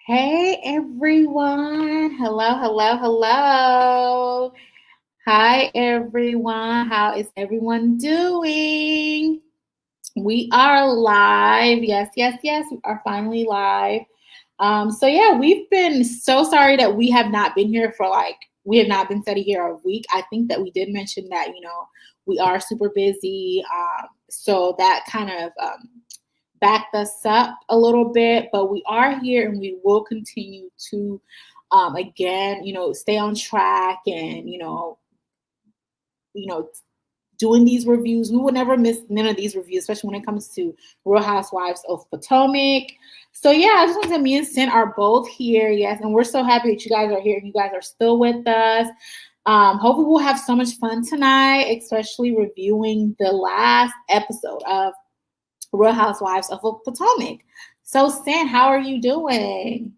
Hey everyone. Hello, hello, hello. Hi everyone. How is everyone doing? We are live. Yes, yes, yes. We are finally live. So yeah, we've been so sorry that we have not been here for we have not been steady here a week. I think that we did mention that, we are super busy. So that kind of backed us up a little bit, but we are here and we will continue to again, stay on track and you know, doing these reviews. We will never miss none of these reviews, especially when it comes to Real Housewives of Potomac. So yeah, I just want to say me and Sin are both here. Yes, and we're so happy that you guys are here and you guys are still with us. Hopefully we'll have so much fun tonight, especially reviewing the last episode of Real Housewives of Potomac. So Sin, how are you doing?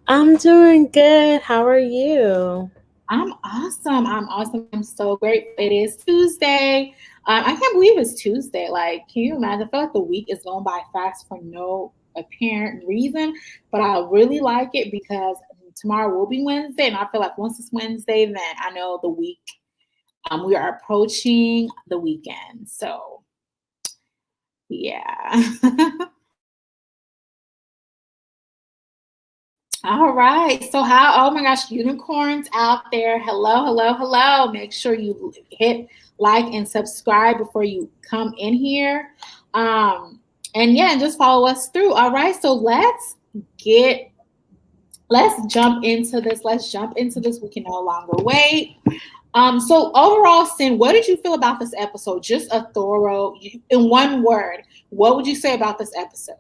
I'm doing good. How are you? I'm awesome. I'm awesome. I'm so grateful. It is Tuesday. I can't believe it's Tuesday. Like, can you imagine? I feel like the week is going by fast for no apparent reason, but I really like it because tomorrow will be Wednesday, and I feel like once it's Wednesday, then I know the week. We are approaching the weekend, so yeah. All right. So how, oh my gosh, unicorns out there. Hello, hello, hello. Make sure you hit like and subscribe before you come in here. Um, and yeah, and just follow us through. All right. So get let's jump into this. Let's jump into this. We can no longer wait. So overall, Sin, what did you feel about this episode? Just a thorough, in one word, what would you say about this episode?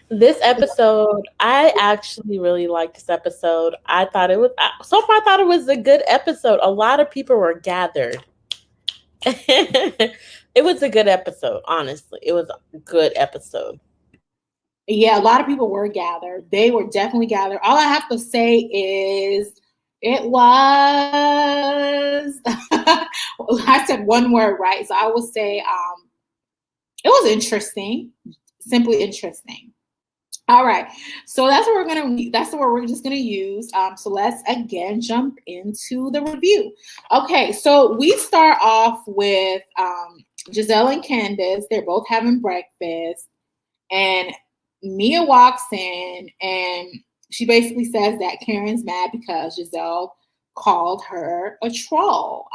This episode, I actually really liked this episode. I thought it was so far. I thought it was a good episode. A lot of people were gathered. It was a good episode. Honestly, it was a good episode. Yeah, a lot of people were gathered. They were definitely gathered. All I have to say is it was I said one word, right? So I will say it was interesting. Simply interesting. All right. So that's what we're just gonna use. So let's again jump into the review. Okay, so we start off with Giselle and Candace. They're both having breakfast. And Mia walks in and she basically says that Karen's mad because Giselle called her a troll.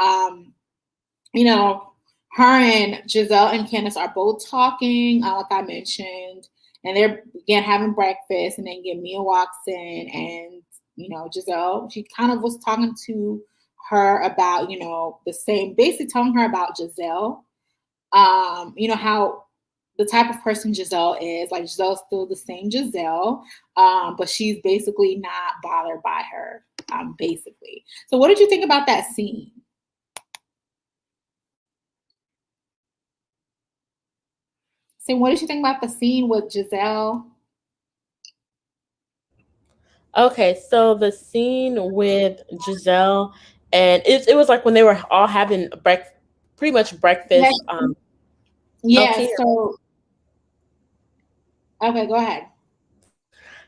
You know, her and Giselle and Candace are both talking, like I mentioned, and they're again having breakfast. And then again, Mia walks in, and Giselle, she kind of was talking to her about the same, basically telling her about Giselle. How the type of person Giselle is. Like Giselle's still the same Giselle, but she's basically not bothered by her, basically. So what did you think about that scene? So what did you think about the scene with Giselle? Okay, so the scene with Giselle, and it was like when they were all having pretty much Okay. breakfast. Yeah, Okay. so okay, go ahead.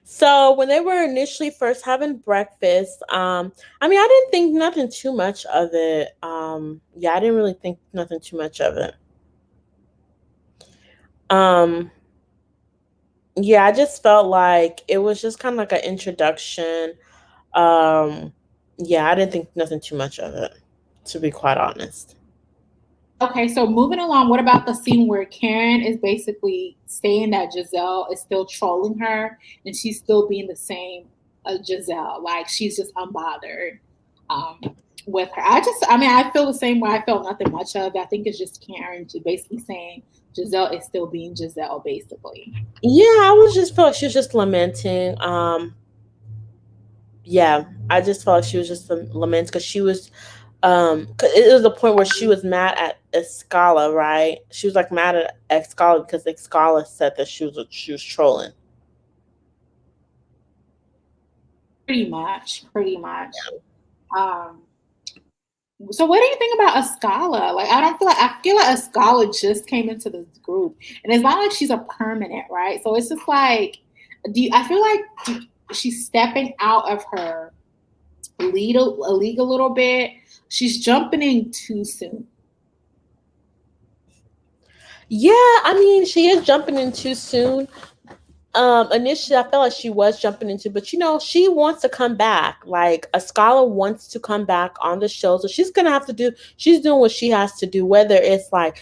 So when they were initially first having breakfast, I mean, I didn't think nothing too much of it. Yeah, I didn't really think nothing too much of it. Um, yeah, I just felt like it was just kind of like an introduction. Um, yeah, I didn't think nothing too much of it, to be quite honest. Okay, so moving along, what about the scene where Karen is basically saying that Giselle is still trolling her and she's still being the same Giselle, like she's just unbothered um, with her. I mean, I feel the same way. I felt nothing much of it. I think it's just Karen just basically saying Giselle is still being Giselle, basically. Yeah, I was just felt like she was just lamenting. Yeah, I just felt like she was just lamenting because she was 'cause it was a point where she was mad at Escala, right? She was like mad at Escala because Escala said that she was trolling. Pretty much, pretty much. Um, So what do you think about Ascala? Like I feel like Ascala just came into this group, and it's not like she's a permanent, right? So it's just like, I feel like she's stepping out of her league a little bit. She's jumping in too soon. Yeah, I mean, she is jumping in too soon. Initially I felt like she was jumping into, but she wants to come back. Like, a scholar wants to come back on the show, so she's doing what she has to do, whether it's like,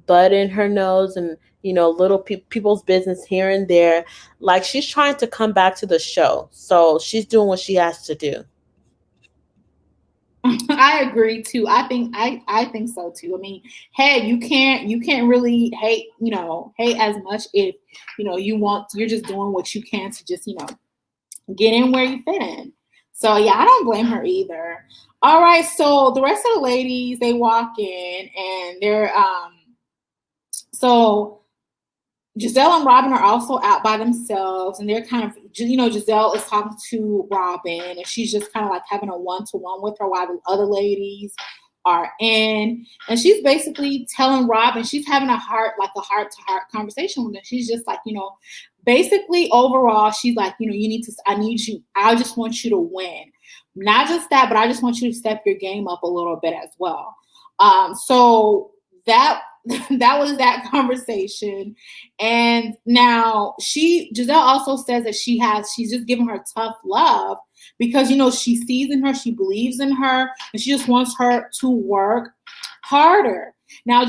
butt in her nose and little people's business here and there. Like, she's trying to come back to the show, so she's doing what she has to do. I agree too. I think so too. I mean, hey, you can't really hate as much if you're just doing what you can to just get in where you fit in. So yeah, I don't blame her either. All right, so the rest of the ladies, they walk in and they're so Giselle and Robin are also out by themselves, and they're kind of, Giselle is talking to Robin, and she's just kind of like having a one-to-one with her while the other ladies are in. And she's basically telling Robin, she's having a heart-to-heart conversation with her. She's just like, basically overall, she's like, I just want you to win. Not just that, but I just want you to step your game up a little bit as well. So that was that conversation. And now Giselle also says that she's just giving her tough love because she sees in her, she believes in her, and she just wants her to work harder. Now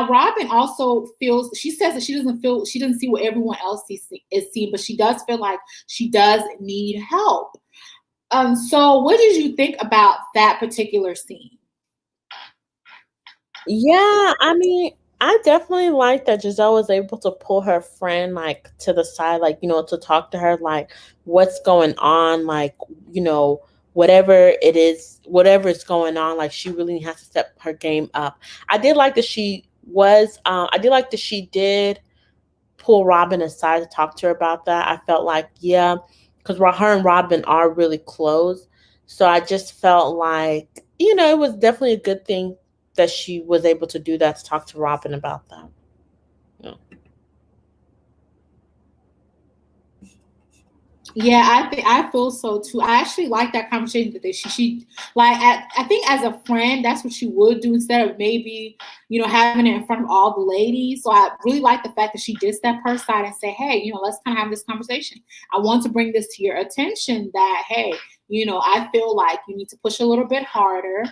Robin also feels, she says that she doesn't see what everyone else is seeing, but she does feel like she does need help. So what did you think about that particular scene? Yeah, I mean, I definitely like that Giselle was able to pull her friend like to the side, like, to talk to her, like, what's going on, like, whatever it is, whatever is going on, like, she really has to step her game up. I did like that she did pull Robin aside to talk to her about that. I felt like, yeah, because her and Robin are really close. So I just felt like, it was definitely a good thing that she was able to do that, to talk to Robin about that. Yeah. Yeah, I feel so too. I actually like that conversation that she like. I think as a friend, that's what she would do instead of maybe having it in front of all the ladies. So I really like the fact that she did step her side and say, hey, let's kind of have this conversation. I want to bring this to your attention that hey, I feel like you need to push a little bit harder,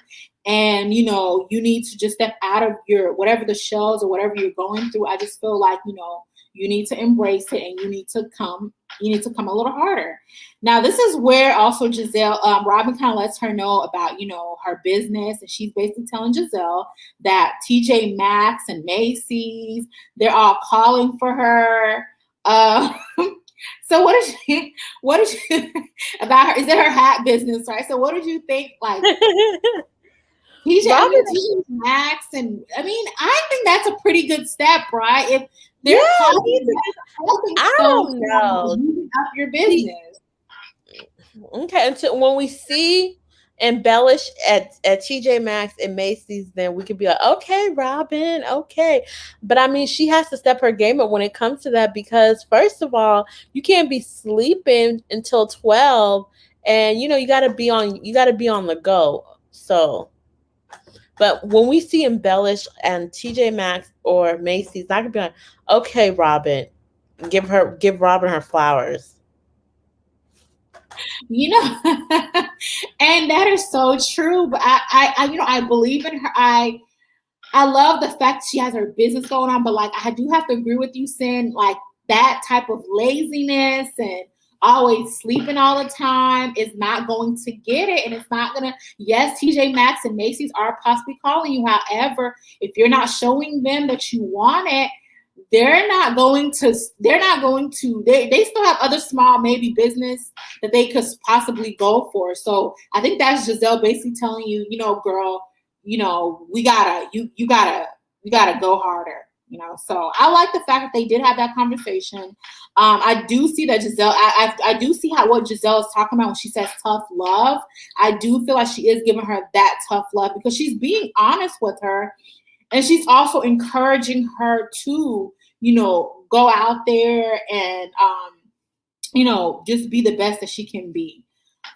and you need to just step out of your whatever the shows or whatever you're going through. I just feel like you need to embrace it, and you need to come a little harder. Now, this is where also Giselle, Robin kind of lets her know about, her business. And she's basically telling Giselle that TJ Maxx and Macy's, they're all calling for her. So what is she about her? Is it her hat business, right? So what did you think, like, TJ Maxx, and I mean, I think that's a pretty good step, right? If they're I don't know. Up your business. Okay, until when we see embellish at TJ Maxx and Macy's, then we could be like, okay, Robin, okay. But I mean, she has to step her game up when it comes to that, because first of all, you can't be sleeping until 12, and you gotta be on the go. So, but when we see embellish and TJ Maxx or Macy's, I could be like, okay, Robin, give Robin her flowers. And that is so true. But I believe in her. I love the fact she has her business going on, but like I do have to agree with you, Sin. Like that type of laziness and always sleeping all the time is not going to get it, and it's not gonna. Yes, TJ Maxx and Macy's are possibly calling you. However, if you're not showing them that you want it, they're not going to they still have other small maybe business that they could possibly go for. So I think that's Giselle basically telling you, girl, we gotta you gotta go harder. So I like the fact that they did have that conversation. I do see that Giselle, I do see what Giselle is talking about when she says tough love. I do feel like she is giving her that tough love because she's being honest with her. And she's also encouraging her to, go out there and just be the best that she can be.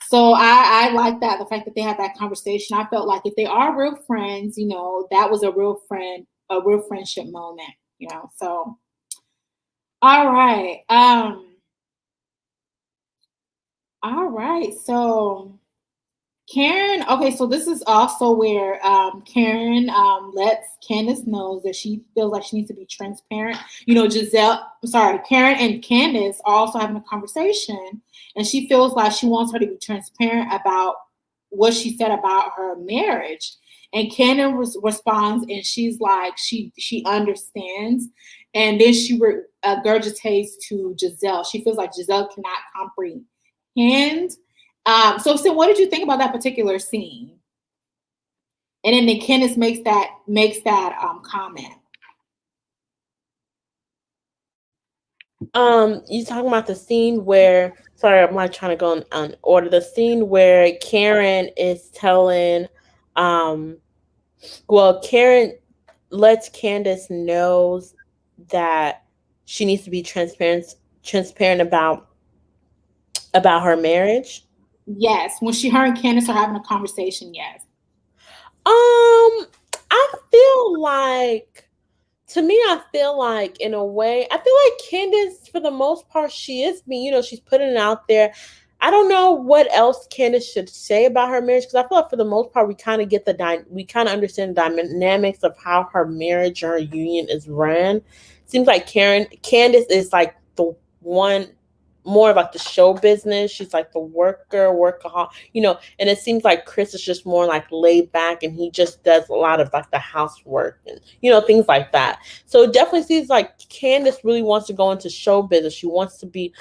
So I like that, the fact that they had that conversation. I felt like if they are real friends, that was a real friendship moment. So all right. All right. So Karen, okay, so this is also where Karen lets Candace know that she feels like she needs to be transparent. Karen and Candace are also having a conversation, and she feels like she wants her to be transparent about what she said about her marriage. And Candace responds, and she's like, she understands, and then she regurgitates to Giselle. She feels like Giselle cannot comprehend. So what did you think about that particular scene? And then Candace makes that comment. You talking about the scene where? Sorry, I'm not trying to go on order. The scene where Karen is telling, um, well, Karen lets Candace knows that she needs to be transparent about her marriage. Yes, when her and Candace are having a conversation. Yes. I feel like, to me, I feel like, in a way, I feel like Candace, for the most part, she is being, she's putting it out there. I don't know what else Candace should say about her marriage, because I feel like for the most part, we kind of we kind of understand the dynamics of how her marriage or her union is run. Seems like Candace is like the one more of like the show business. She's like the workaholic, and it seems like Chris is just more like laid back, and he just does a lot of like the housework and things like that. So it definitely seems like Candace really wants to go into show business. She wants to be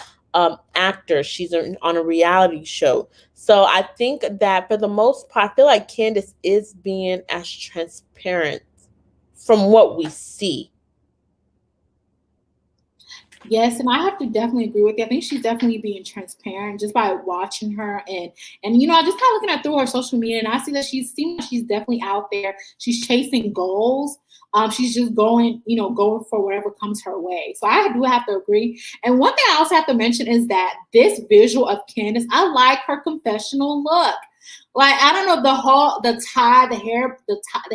actor. She's on a reality show. So I think that for the most part, I feel like Candace is being as transparent from what we see. Yes, and I have to definitely agree with you. I think she's definitely being transparent just by watching her, and I just kind of looking at through her social media, and I see that she's definitely out there. She's chasing goals. She's just going for whatever comes her way. So I do have to agree. And one thing I also have to mention is that this visual of Candace, I like her confessional look. Like, I don't know, the tie, the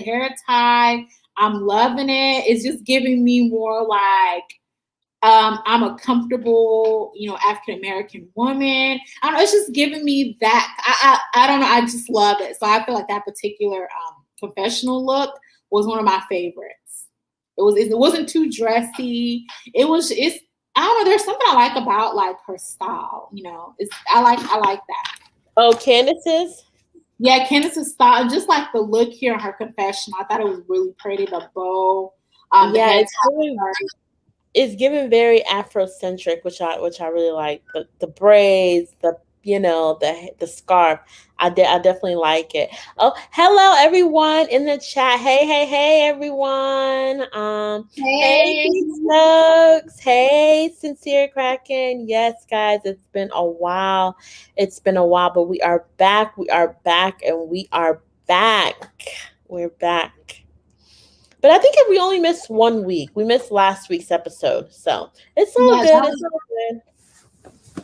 hair tie. I'm loving it. It's just giving me more like I'm a comfortable, African American woman. I don't know. It's just giving me that. I don't know. I just love it. So I feel like that particular confessional look was one of my favorites. It wasn't too dressy. It's I don't know. There's something I like about like her style. I like that. Oh, Candace's. Yeah, Candace's style, and just like the look here in her confession, I thought it was really pretty. The bow, the Yeah, head it's given very Afrocentric, which I really like. The braids, the scarf. I definitely like it. Oh, hello everyone in the chat. Hey everyone. Hey Hey. Stokes. Hey Sincere Kraken. Yes, guys, it's been a while. It's been a while, but we are back. We are back, and we are back. We're back. But I think if we only missed 1 week, we missed last week's episode. So it's all Yeah, good. It's all good.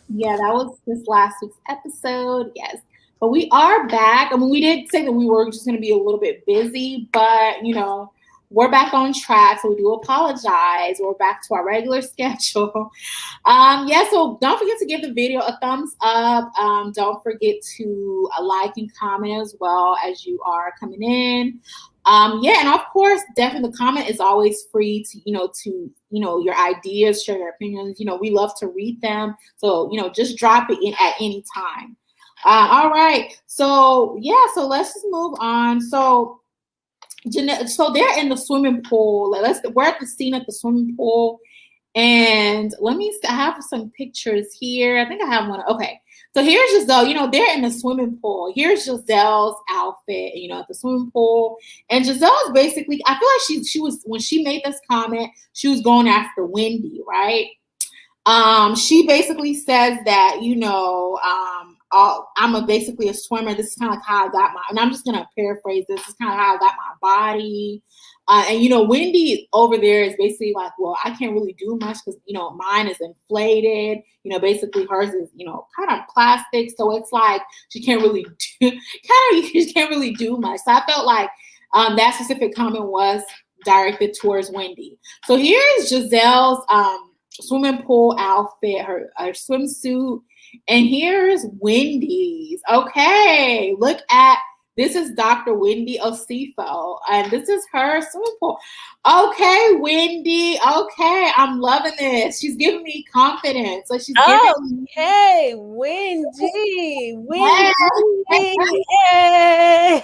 yeah, that was this last week's episode. Yes. But we are back. I mean, we did say that we were just going to be a little bit busy, but, we're back on track. So we do apologize. We're back to our regular schedule. Yeah, so don't forget to give the video a thumbs up. Don't forget to like and comment as well as you are coming in. Yeah, and of course, definitely the comment is always free to your ideas, share your opinions. We love to read them. So, just drop it in at any time. All right. So yeah, so let's just move on. So they're in the swimming pool. We're at the scene at the swimming pool. And I have some pictures here. I think I have one. Okay. So here's Giselle, they're in the swimming pool. Here's Giselle's outfit, at the swimming pool. And Giselle's basically, I feel like she was, when she made this comment, she was going after Wendy, right? She basically says that, I'm basically a swimmer. This is kind of like how I got and I'm just going to paraphrase this. This is kind of how I got my body. And, Wendy over there is basically like, well, I can't really do much because, mine is inflated. Basically hers is, kind of plastic. So it's like she can't really she can't really do much. So I felt like that specific comment was directed towards Wendy. So here's Giselle's swimming pool outfit, her swimsuit. And here's Wendy's. Okay, look at this is Dr. Wendy Osifo, and this is her swimming pool. Okay, Wendy. Okay, I'm loving this. She's giving me confidence. So she's giving me. Wendy. Hey.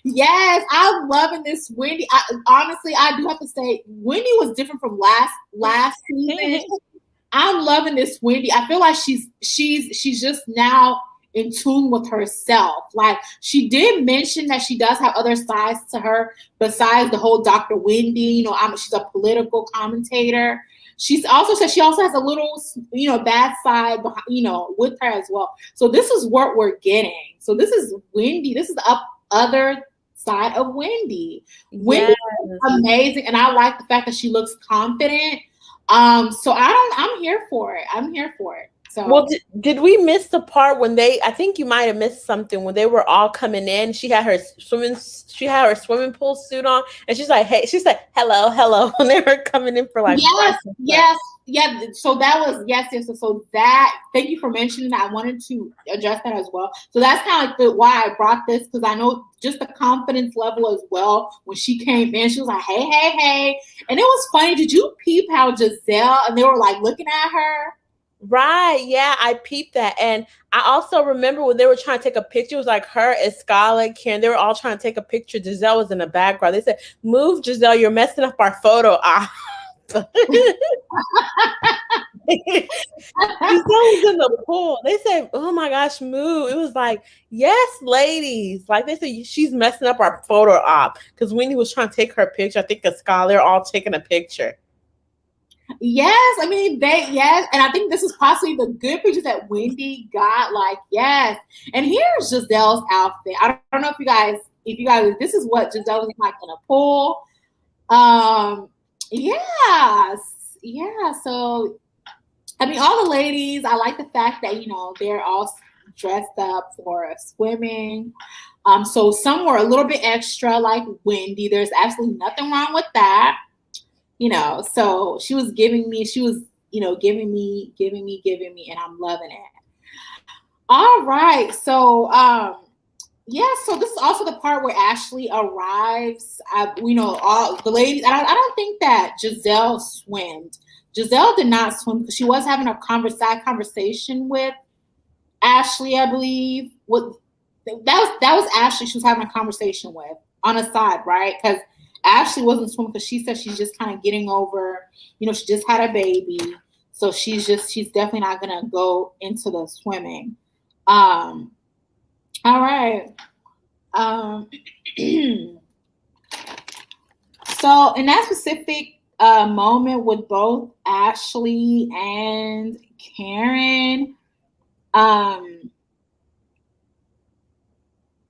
Yes, I'm loving this Wendy. Honestly, I do have to say, Wendy was different from last season. I'm loving this Wendy. I feel like she's just now in tune with herself. Like she did mention that she does have other sides to her besides the whole Dr. Wendy. She's a political commentator. She's also said she also has a little, bad side, with her as well. So this is what we're getting. So this is Wendy. This is the other side of Wendy. Wendy is amazing, and I like the fact that she looks confident. So I'm here for it. I'm here for it. So, well, did we miss the part when I think you might have missed something when they were all coming in. She had her swimming pool suit on, and she's like, hey, she's like, hello, when they were coming in for like, yes. So that was, yes. So that, thank you for mentioning that. I wanted to address that as well. So that's kind of like why I brought this, because I know just the confidence level as well. When she came in, she was like, hey. And it was funny. Did you peep how Giselle, and they were like looking at her? Right. Yeah, I peeped that. And I also remember when they were trying to take a picture, it was like her and Scarlett, Karen, they were all trying to take a picture. Giselle was in the background. They said, move, Giselle, you're messing up our photo op. Giselle was in the pool. They said, oh my gosh, move. It was like, yes, ladies. Like they said, she's messing up our photo op. Because Wendy was trying to take her picture. I think Scarlett are all taking a picture. Yes, I mean yes, and I think this is possibly the good pictures that Wendy got. Like, yes, and here's Giselle's outfit. I don't know if you guys, this is what Giselle was like in a pool. Yeah. So, I mean, all the ladies. I like the fact that they're all dressed up for swimming. So some were a little bit extra, like Wendy. There's absolutely nothing wrong with that. So she was giving me, giving me, and I'm loving it. All right. So, so this is also the part where Ashley arrives. All the ladies, I don't think that Giselle swam. Giselle did not swim because she was having a conversation with Ashley, I believe. That was Ashley she was having a conversation with on a side, right? Because Ashley wasn't swimming because she said she's just kind of getting over, she just had a baby. So she's definitely not going to go into the swimming. All right. So in that specific moment with both Ashley and Karen,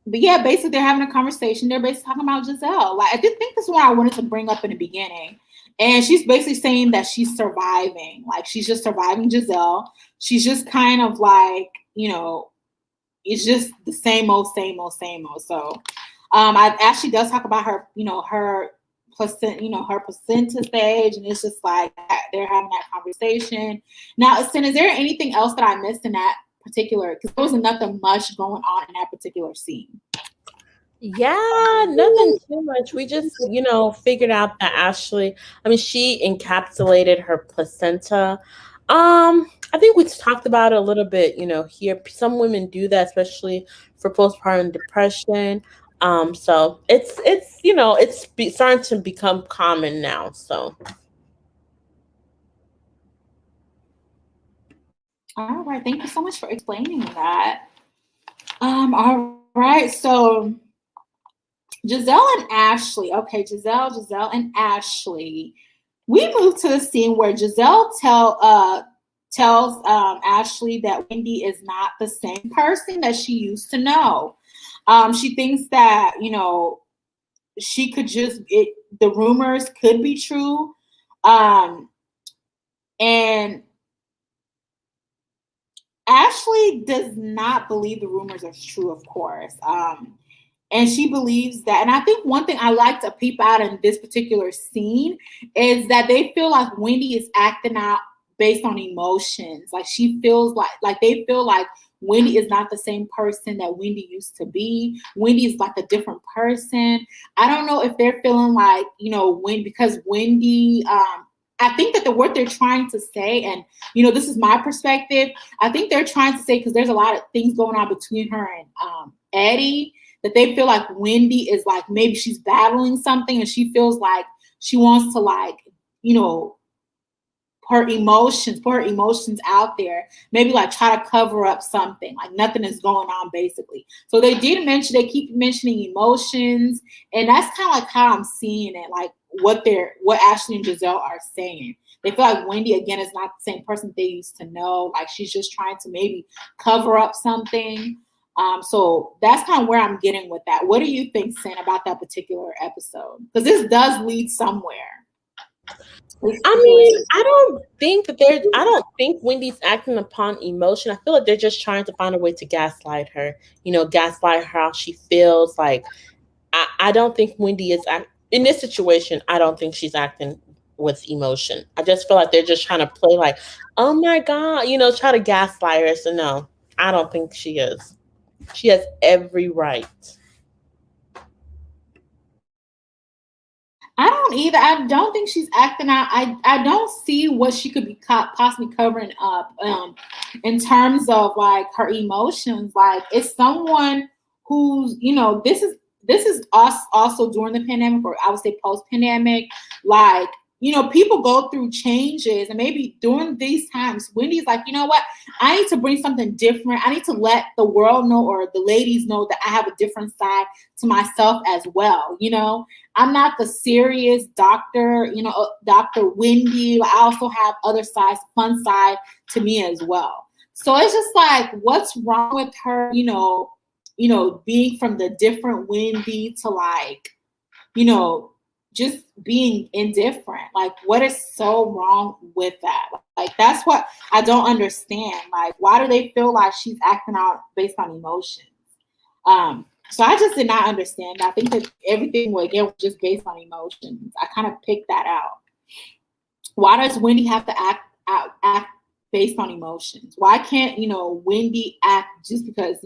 but yeah, basically they're having a conversation. They're basically talking about Giselle. Like, I did think this is what I wanted to bring up in the beginning. And she's basically saying that she's surviving. Like, she's just surviving Giselle. She's just kind of like, it's just the same old. So I actually does talk about her, her placenta stage. And it's just like they're having that conversation. Now, Sin, is there anything else that I missed in that particular, because there wasn't nothing much going on in that particular scene? Yeah, nothing too much. We just, figured out that Ashley, she encapsulated her placenta. I think we talked about it a little bit, here. Some women do that, especially for postpartum depression. So it's starting to become common now. So. All right. Thank you so much for explaining that. All right. So Giselle and Ashley. Okay, Giselle and Ashley. We move to the scene where Giselle tells Ashley that Wendy is not the same person that she used to know. She thinks that, she could the rumors could be true. Um, and Ashley does not believe the rumors are true, of course. And she believes that. And I think one thing I like to peep out in this particular scene is that they feel like Wendy is acting out based on emotions. Like she feels like they feel like Wendy is not the same person that Wendy used to be. Wendy is like a different person. I don't know if they're feeling like, when because Wendy, I think that what they're trying to say, and this is my perspective. I think they're trying to say, because there's a lot of things going on between her and Eddie, that they feel like Wendy is like, maybe she's battling something and she feels like she wants to, like, you know, put her emotions out there, maybe like try to cover up something, like nothing is going on basically. So they keep mentioning emotions, and that's kind of like how I'm seeing it, like what Ashley and Giselle are saying. They feel like Wendy again is not the same person they used to know. Like she's just trying to maybe cover up something. So that's kind of where I'm getting with that. What do you think, Sin, about that particular episode? Because this does lead somewhere. I mean, I don't think Wendy's acting upon emotion. I feel like they're just trying to find a way to gaslight her. Gaslight her how she feels. Like I don't think Wendy is in this situation. I don't think she's acting with emotion. I just feel like they're just trying to play like, oh my god, try to gaslight her. So no, I don't think she is. She has every right. I don't either. I don't think she's acting out. I don't see what she could be possibly covering up in terms of like her emotions. Like it's someone who's, this is us also during the pandemic, or I would say post pandemic. Like, people go through changes, and maybe during these times, Wendy's like, you know what? I need to bring something different. I need to let the world know, or the ladies know, that I have a different side to myself as well. I'm not the serious doctor, Dr. Wendy. I also have other sides, fun side to me as well. So it's just like, what's wrong with her, being from the different Wendy to, like, you know, just being indifferent. Like, what is so wrong with that? Like, that's what I don't understand. Like, why do they feel like she's acting out based on emotions? So I just did not understand. I think that everything was, again, just based on emotions. I kind of picked that out. Why does Wendy have to act based on emotions? Why can't Wendy act just because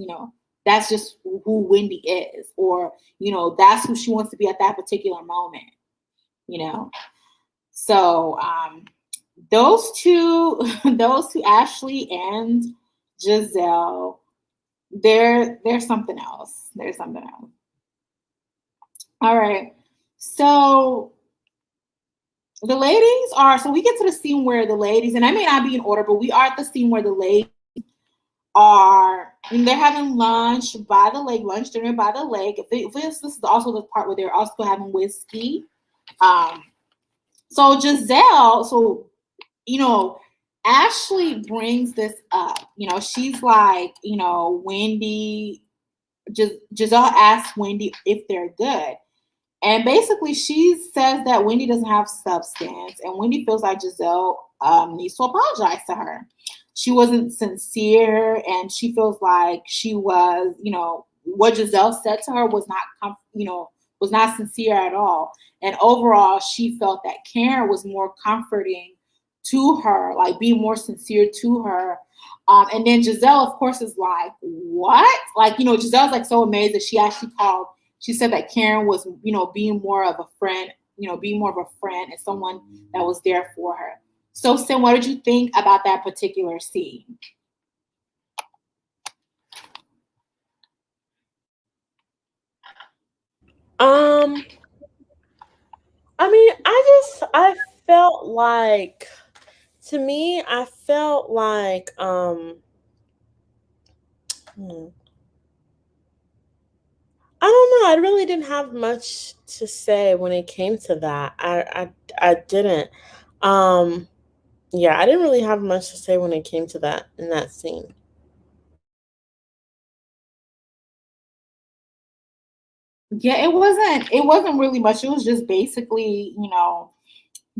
that's just who Wendy is, or that's who she wants to be at that particular moment? You know. So those two, those two, Ashley and Giselle, there's something else. There's something else. All right. So the ladies are, so we get to the scene where the ladies, and I may not be in order, but we are at the scene where the ladies are, and they're having lunch by the lake, lunch dinner by the lake. This is also the part where they're also having whiskey. So Giselle, Ashley brings this up. She's like, Wendy, Giselle asks Wendy if they're good. And basically, she says that Wendy doesn't have substance, and Wendy feels like Giselle needs to apologize to her. She wasn't sincere, and she feels like she was, what Giselle said to her was not, was not sincere at all. And overall, she felt that Karen was more comforting to her, like being more sincere to her. And then Giselle, of course, is like, what? Like, Giselle's like so amazed that she actually called. She said that Karen was, being more of a friend, being more of a friend and someone that was there for her. So, Sim, what did you think about that particular scene? Um, I mean, I felt like, to me, I felt like hmm, I don't know. I really didn't have much to say when it came to that. I didn't. Um, yeah, I didn't really have much to say when it came to that in that scene. Yeah, it wasn't really much. It was just basically,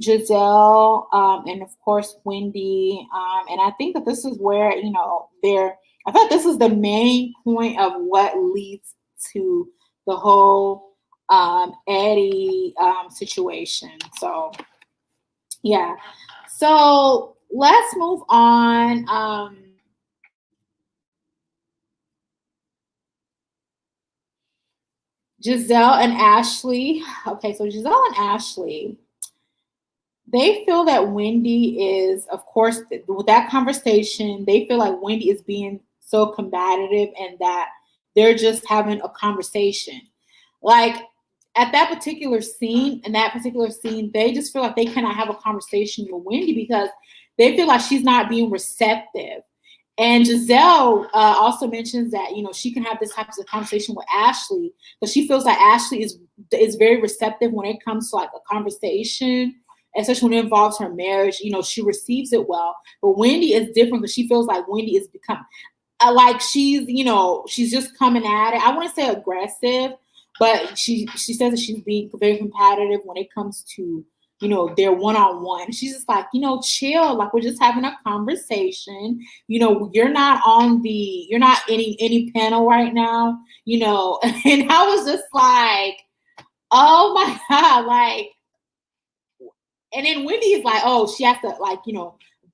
Giselle, and of course Wendy. And I think that this is where, I thought this is the main point of what leads to the whole Eddie situation. So yeah. So let's move on. Giselle and Ashley. Okay, so Giselle and Ashley, they feel that Wendy is, of course, with that conversation, they feel like Wendy is being so combative and that they're just having a conversation. Like at that particular scene, in that particular scene, they just feel like they cannot have a conversation with Wendy because they feel like she's not being receptive. And Giselle also mentions that she can have this type of conversation with Ashley, but she feels like Ashley is very receptive when it comes to like a conversation, especially when it involves her marriage. She receives it well. But Wendy is different because she feels like Wendy is become like she's just coming at it. I wouldn't say aggressive, but she says that she's being very competitive when it comes to their one-on-one. She's just like, chill, like we're just having a conversation. You're not any panel right now, and I was just like, oh my God, like, and then Wendy is like, oh, she has to like,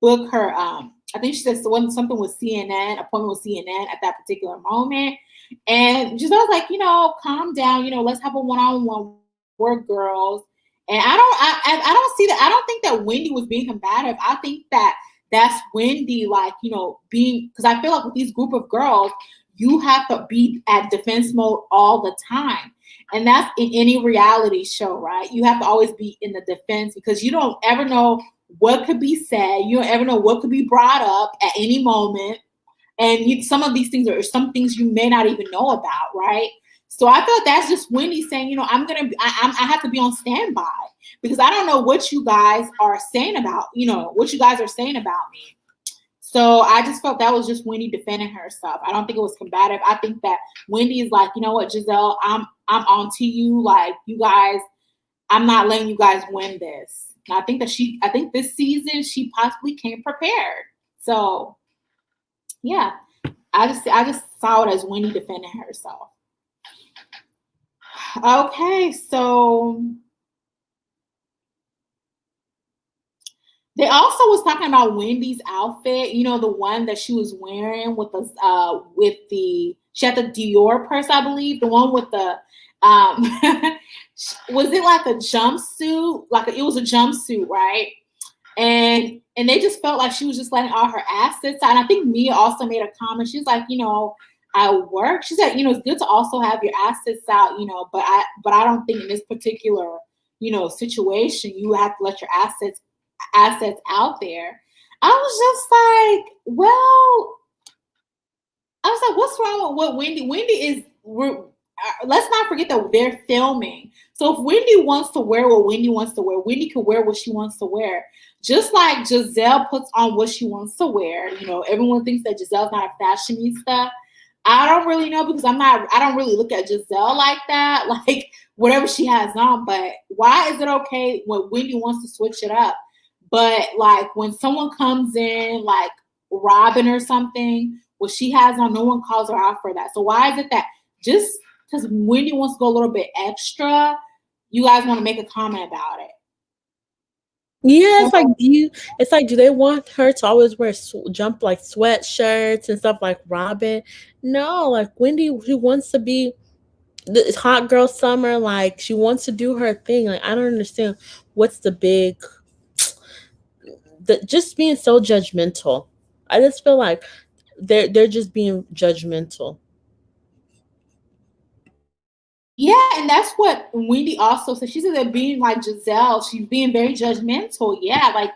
book her I think she said something with CNN, appointment with CNN at that particular moment. And Giselle's like, calm down, let's have a one-on-one. We're girls. And I don't see that. I don't think that Wendy was being combative. I think that that's Wendy, like, being, because I feel like with these group of girls, you have to be at defense mode all the time. And that's in any reality show, right? You have to always be in the defense because you don't ever know what could be said. You don't ever know what could be brought up at any moment. And some of these things are some things you may not even know about, right? So I feel like that's just Wendy saying, I have to be on standby because I don't know what you guys are saying about, what you guys are saying about me. So I just felt that was just Wendy defending herself. I don't think it was combative. I think that Wendy is like, you know what, Giselle, I'm on to you. Like, you guys, I'm not letting you guys win this. And I think this season she possibly came prepared. So yeah, I just saw it as Wendy defending herself. Okay, so they also was talking about Wendy's outfit, the one that she was wearing with the she had the Dior purse, I believe, the one with the was it like a jumpsuit? It was a jumpsuit, right? And they just felt like she was just letting all her assets out. And I think Mia also made a comment. She's like, I work. She said, it's good to also have your assets out, but I don't think in this particular, situation you have to let your assets out there. I was just like, well, I was like, what's wrong with what Wendy? Wendy is, let's not forget that they're filming. So if Wendy wants to wear what Wendy wants to wear, Wendy can wear what she wants to wear. Just like Giselle puts on what she wants to wear. Everyone thinks that Giselle's not a fashionista. I don't really know because I don't really look at Giselle like that. Like whatever she has on. But why is it okay when Wendy wants to switch it up? But like when someone comes in, like Robin or something, what she has on, no one calls her out for that. So why is it that just because Wendy wants to go a little bit extra, you guys want to make a comment about it? Yeah, it's like, do they want her to always wear jump like sweatshirts and stuff like Robin? No, like Wendy, who wants to be the hot girl summer, like she wants to do her thing. Like I don't understand what's the big, just being so judgmental. I just feel like they're just being judgmental. Yeah, and that's what Wendy also said. She said that being like Giselle, she's being very judgmental. Yeah, like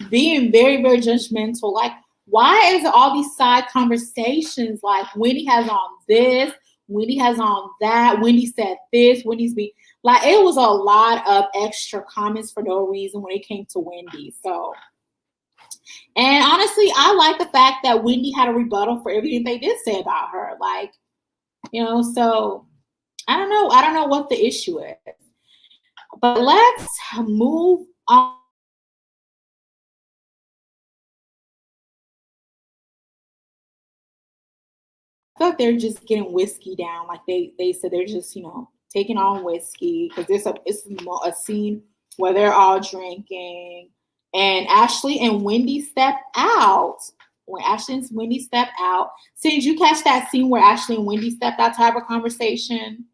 being very, very judgmental. Like, why is there all these side conversations? Like, Wendy has on this, Wendy has on that, Wendy said this, Wendy's being like, it was a lot of extra comments for no reason when it came to Wendy. So, and honestly, I like the fact that Wendy had a rebuttal for everything they did say about her. Like, so I don't know what the issue is. But let's move on to I feel like they're just getting whiskey down. Like they said they're just, taking on whiskey because it's a scene where they're all drinking. And Ashley and Wendy step out. When Ashley and Wendy step out, did you catch that scene where Ashley and Wendy stepped out to have a conversation?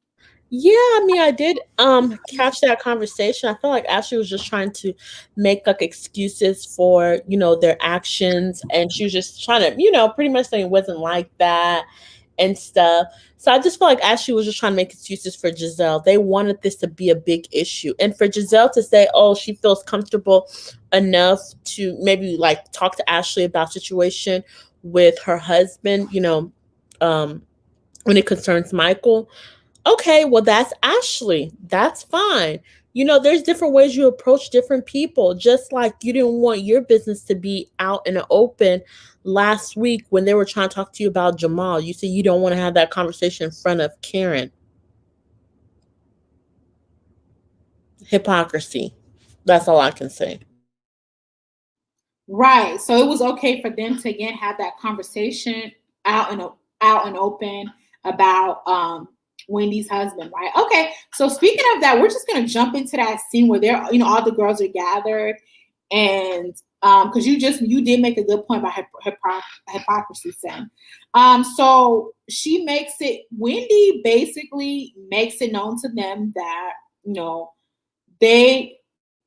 Yeah, I mean, I did catch that conversation. I feel like Ashley was just trying to make like excuses for, their actions, and she was just trying to, pretty much saying it wasn't like that and stuff. So I just feel like Ashley was just trying to make excuses for Giselle. They wanted this to be a big issue. And for Giselle to say, oh, she feels comfortable enough to maybe like talk to Ashley about situation with her husband, um, when it concerns Michael. Okay, well, that's Ashley. That's fine. There's different ways you approach different people. Just like you didn't want your business to be out in the open last week when they were trying to talk to you about Jamal. You said you don't want to have that conversation in front of Karen. Hypocrisy. That's all I can say. Right. So it was okay for them to again have that conversation out and out and open about Wendy's husband, right? Okay. So speaking of that, we're just gonna jump into that scene where they're, all the girls are gathered, and because you did make a good point about hypocrisy, Sam. So Wendy basically makes it known to them that they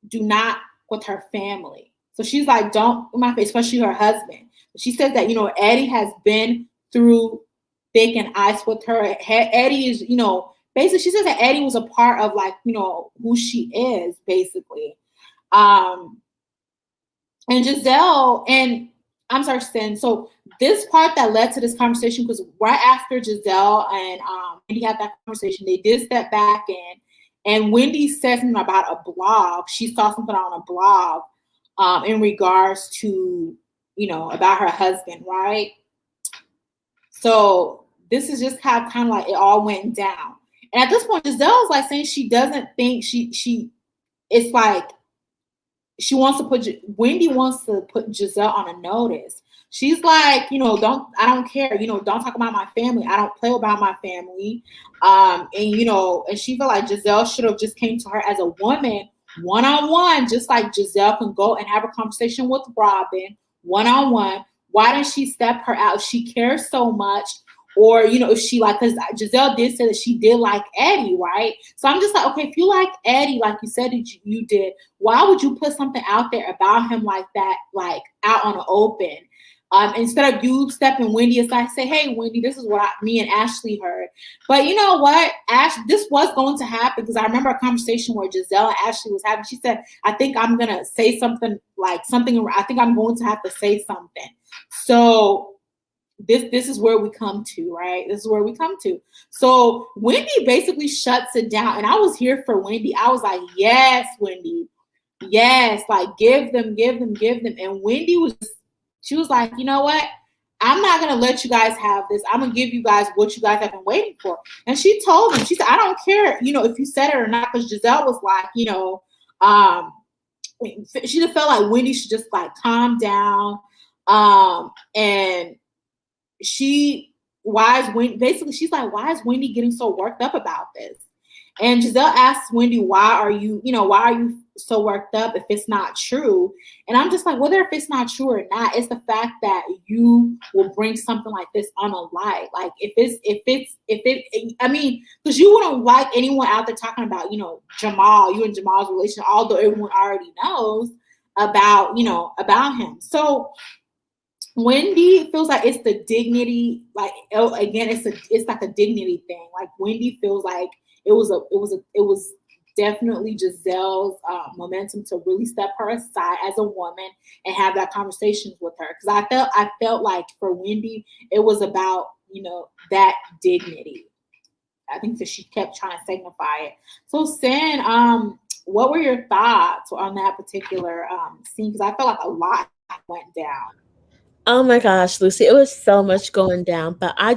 do not with her family. So she's like, don't in my face, especially her husband. She says that, Eddie has been through thick and ice with her. Eddie is, basically she says that Eddie was a part of like, who she is, basically. Um, and Giselle and I'm sorry, Sin. So this part that led to this conversation, because right after Giselle and Wendy had that conversation, they did step back and Wendy said something about a blog. She saw something on a blog in regards to, about her husband, right? So this is just how kind of like it all went down. And at this point, Giselle's like saying she doesn't think it's like Wendy wants to put Giselle on a notice. She's like, I don't care, don't talk about my family. I don't play about my family. And she felt like Giselle should have just came to her as a woman, one-on-one, just like Giselle can go and have a conversation with Robin, one-on-one. Why didn't she step her out? If she cares so much, or if she like, because Giselle did say that she did like Eddie, right? So I'm just like, okay, if you like Eddie, like you said that you did, why would you put something out there about him like that, like out on the open? Instead of you stepping Wendy aside, say, hey, Wendy, this is what me and Ashley heard. But you know what? This was going to happen because I remember a conversation where Giselle and Ashley was having. She said, I think I'm going to say something like something. I think I'm going to have to say something. So this is where we come to, right? This is where we come to. So Wendy basically shuts it down. And I was here for Wendy. I was like, yes, Wendy. Yes, like give them. And Wendy she was like, you know what? I'm not going to let you guys have this. I'm going to give you guys what you guys have been waiting for. And she told them, she said, I don't care, if you said it or not, because Giselle was like, she just felt like Wendy should just like calm down. And basically she's like, why is Wendy getting so worked up about this? And Giselle asks Wendy, why are you so worked up if it's not true? And I'm just like, whether if it's not true or not, it's the fact that you will bring something like this on a light. Like I mean, because you wouldn't like anyone out there talking about, Jamal, you and Jamal's relation, although everyone already knows about him. So Wendy feels like it's the dignity, like again, it's like a dignity thing. Like Wendy feels like it was definitely Giselle's momentum to really step her aside as a woman and have that conversation with her. Because I felt like for Wendy, it was about that dignity. I think that she kept trying to signify it. So, Sin, what were your thoughts on that particular scene? Because I felt like a lot went down. Oh my gosh, Lucy, it was so much going down, but I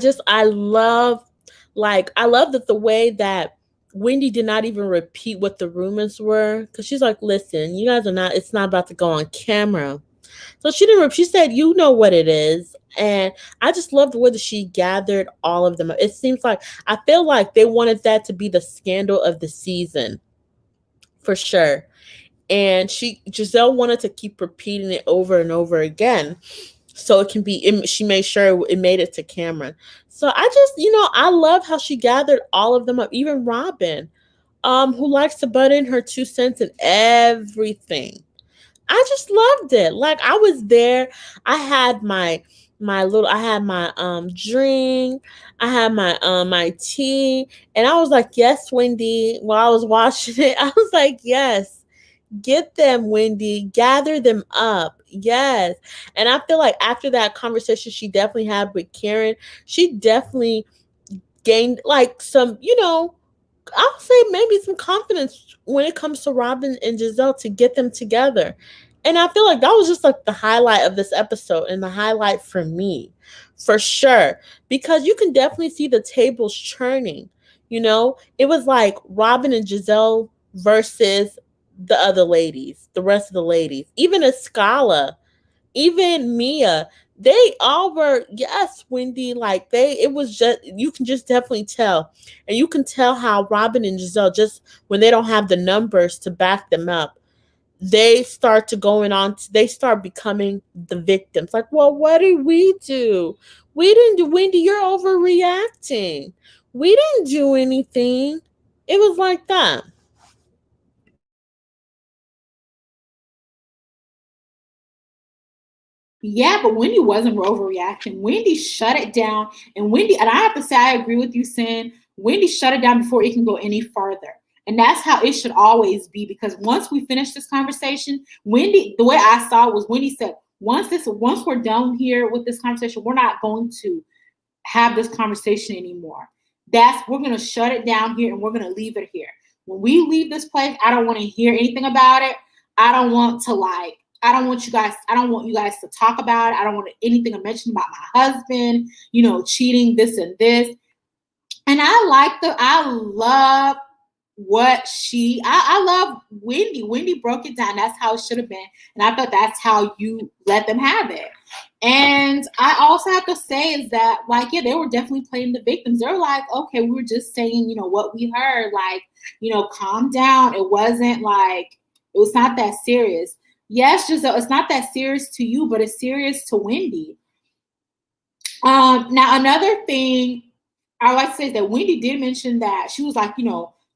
Like, I love that the way that Wendy did not even repeat what the rumors were, because she's like, listen, you guys are not, it's not about to go on camera. So she didn't, she said, you know what it is. And I just love the way that she gathered all of them. It seems like, I feel like they wanted that to be the scandal of the season, for sure. And Giselle wanted to keep repeating it over and over again, so it can be, she made sure it made it to Cameron. So I just, I love how she gathered all of them up, even Robin, who likes to butt in her 2 cents in everything. I just loved it. Like, I was there. I had I had my drink, I had my tea, and I was like, yes, Wendy. While I was watching it, I was like, yes, get them, Wendy, gather them up. Yes. And I feel like after that conversation she definitely had with Karen, she definitely gained like some, I'll say maybe some confidence when it comes to Robin and Giselle to get them together. And I feel like that was just like the highlight of this episode, and the highlight for me, for sure. Because you can definitely see the tables churning. It was like Robin and Giselle versus the other ladies, the rest of the ladies, even Escala, even Mia, they all were, yes, Wendy, like it was just, you can just definitely tell. And you can tell how Robin and Giselle, just when they don't have the numbers to back them up, they start to going on, they start becoming the victims. Like, well, what did we do? We didn't do, Wendy, you're overreacting. We didn't do anything. It was like that. Yeah, but Wendy wasn't overreacting. Wendy shut it down. And Wendy, and I have to say, I agree with you, saying Wendy shut it down before it can go any further. And that's how it should always be, because once we finish this conversation, Wendy, the way I saw it was Wendy said, once we're done here with this conversation, we're not going to have this conversation anymore. We're gonna shut it down here and we're gonna leave it here. When we leave this place, I don't want to hear anything about it. I don't want to I don't want you guys to talk about it. I don't want anything to mention about my husband, cheating, this and this. And I love I love Wendy. Wendy broke it down. That's how it should have been. And I thought that's how you let them have it. And I also have to say is that, like, yeah, they were definitely playing the victims. They're like, okay, we were just saying, what we heard, like, calm down. It wasn't like, it was not that serious. Yes, Giselle, it's not that serious to you, but it's serious to Wendy. Now, another thing I like to say is that Wendy did mention that she was like,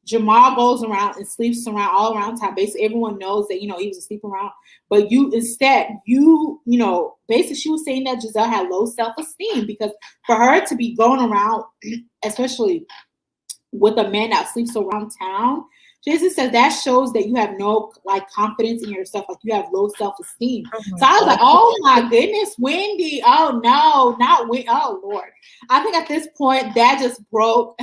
Jamal goes around and sleeps around all around town. Basically, everyone knows that, he was asleep around. But basically she was saying that Giselle had low self-esteem, because for her to be going around, especially with a man that sleeps around town, Jason says that shows that you have no confidence in yourself, like you have low self-esteem. So I was like, oh my goodness, Wendy. Oh no, not Wendy. Oh Lord. I think at this point that just broke.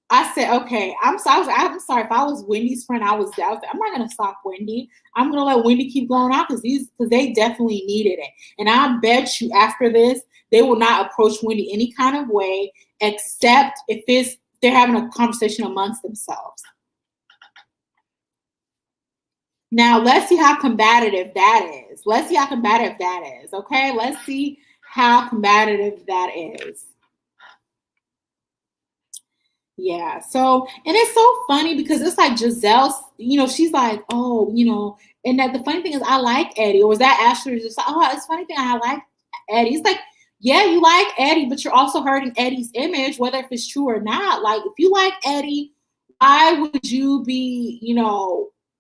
I said, okay, I'm sorry. I'm sorry if I was Wendy's friend. I was I'm not gonna stop Wendy. I'm gonna let Wendy keep going on because they definitely needed it. And I bet you after this, they will not approach Wendy any kind of way, except if they're having a conversation amongst themselves. Now, let's see how combative that is. Okay? Let's see how combative that is. Yeah. So, and it's so funny because it's like Giselle, she's like, oh, and that the funny thing is I like Eddie. Or was that Ashley just like, oh, it's funny thing, I like Eddie. It's like, yeah, you like Eddie, but you're also hurting Eddie's image, whether if it's true or not. Like, if you like Eddie, why would you be,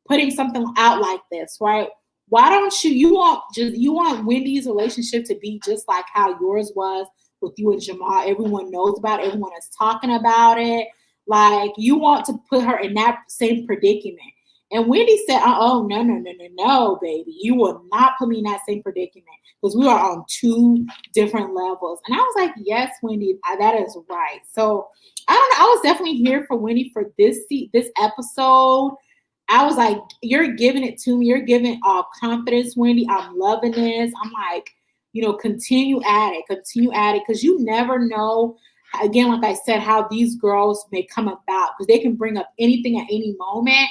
putting something out like this, right? Why don't you want Wendy's relationship to be just like how yours was with you and Jamal? Everyone knows about it. Everyone is talking about it. Like, you want to put her in that same predicament. And Wendy said, oh, no, baby. You will not put me in that same predicament, because we are on two different levels. And I was like, yes, Wendy, that is right. So I don't know. I was definitely here for Wendy for this episode. I was like, you're giving it to me. You're giving all confidence, Wendy. I'm loving this. I'm like, continue at it. Because you never know again, like I said, how these girls may come about, because they can bring up anything at any moment.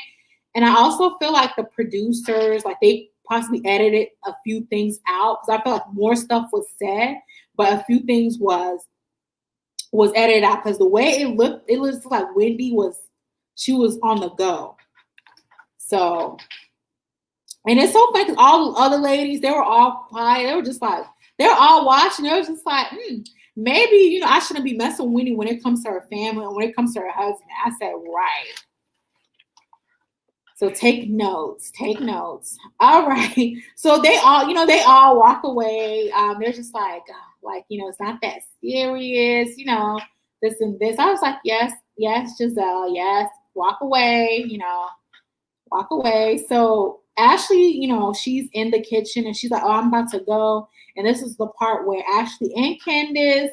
And I also feel like the producers, like they possibly edited a few things out, because I feel like more stuff was said, but a few things was edited out, because the way it looks like Wendy she was on the go. So, and it's so funny because all the other ladies, they were all quiet. They were just like, they're all watching. They were just like, maybe, I shouldn't be messing with Wendy when it comes to her family and when it comes to her husband. I said, right. So take notes. Take notes. All right. So they all walk away. They're just like, it's not that serious, this and this. I was like, yes, Giselle, yes, walk away, walk away. So Ashley, she's in the kitchen and she's like, oh, I'm about to go. And this is the part where Ashley and Candace,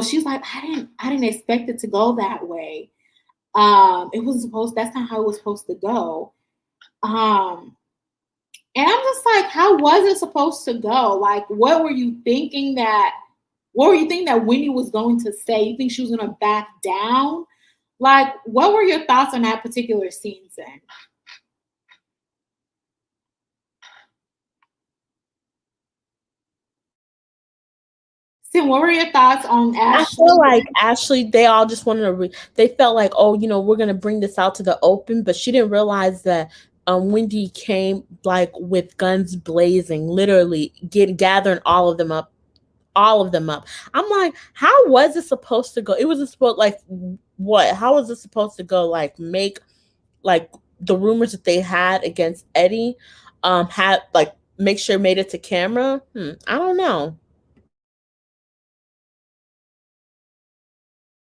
she's like, I didn't expect it to go that way. That's not how it was supposed to go. And I'm just like, how was it supposed to go? Like, what were you thinking that Wendy was going to say? You think she was going to back down? Like, what were your thoughts on that particular scene then? Sim, what were your thoughts on Ashley? I feel like Ashley, they all just wanted to, they felt like, oh, we're going to bring this out to the open, but she didn't realize that Wendy came like with guns blazing, literally gathering all of them up. I'm like, how was it supposed to go? It wasn't supposed, like, what? How was it supposed to go? Like, make, like, the rumors that they had against Eddie, had, like, make sure made it to camera? I don't know.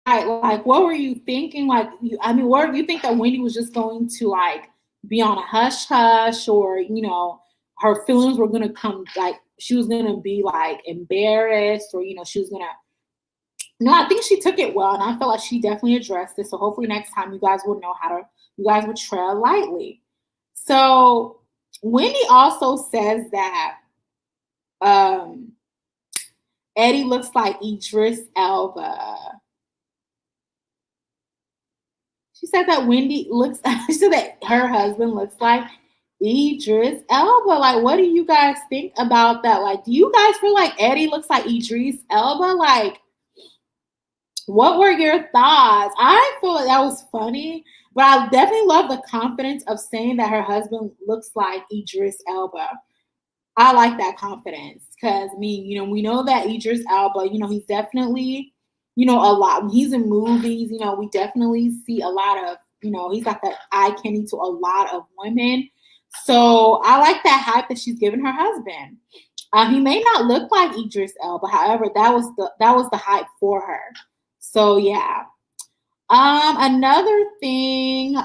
Like, what were you thinking? Like, what you think that Wendy was just going to like be on a hush hush, or her feelings were gonna come, like she was gonna be like embarrassed, or she was gonna. No, I think she took it well, and I feel like she definitely addressed it. So hopefully next time you guys will know you guys would tread lightly. So Wendy also says that Eddie looks like Idris Elba. She said that she said that her husband looks like Idris Elba. Like, what do you guys think about that? Like, do you guys feel like Eddie looks like Idris Elba? Like, what were your thoughts? I feel like that was funny, but I definitely love the confidence of saying that her husband looks like Idris Elba. I like that confidence because, we know that Idris Elba, he's definitely, a lot. When he's in movies, we definitely see a lot of, he's got that eye candy to a lot of women. So I like that hype that she's giving her husband. He may not look like Idris Elba, however, that was the hype for her. So yeah. Another thing,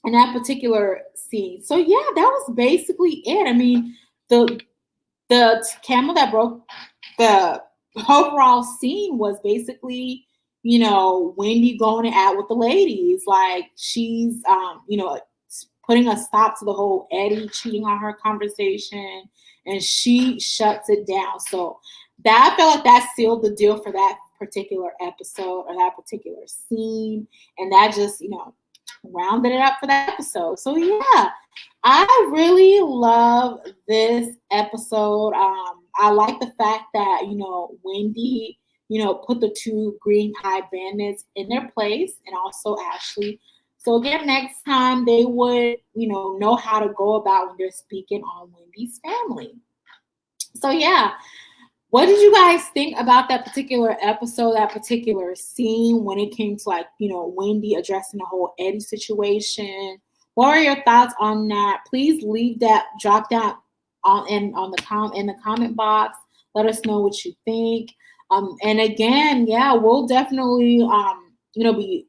in that particular scene. So yeah, that was basically it. I mean, the camel that broke the overall scene was basically, Wendy going out with the ladies. Like, she's putting a stop to the whole Eddie cheating on her conversation, and she shuts it down. So that, I felt like that sealed the deal for that particular episode or that particular scene. And that just, rounded it up for that episode. So yeah, I really love this episode. I like the fact that, Wendy, put the two green eye bandits in their place, and also Ashley. So again, next time they would, know how to go about when they're speaking on Wendy's family. So yeah, what did you guys think about that particular episode, that particular scene when it came to, like, Wendy addressing the whole Eddie situation? What are your thoughts on that? Please drop that in the comment box. Let us know what you think. And again, yeah, we'll definitely be,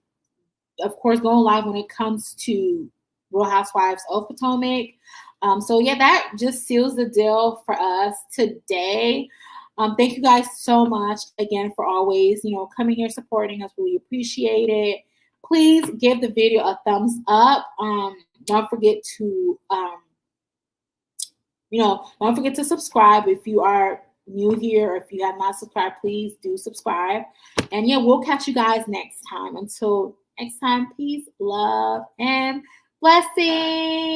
of course, going live when it comes to Real Housewives of Potomac. So yeah, that just seals the deal for us today. Thank you guys so much again for always, coming here supporting us. We appreciate it. Please give the video a thumbs up. Don't forget to, don't forget to subscribe if you are new here or if you have not subscribed, please do subscribe. And yeah, we'll catch you guys next time. Until next time, peace, love, and blessings.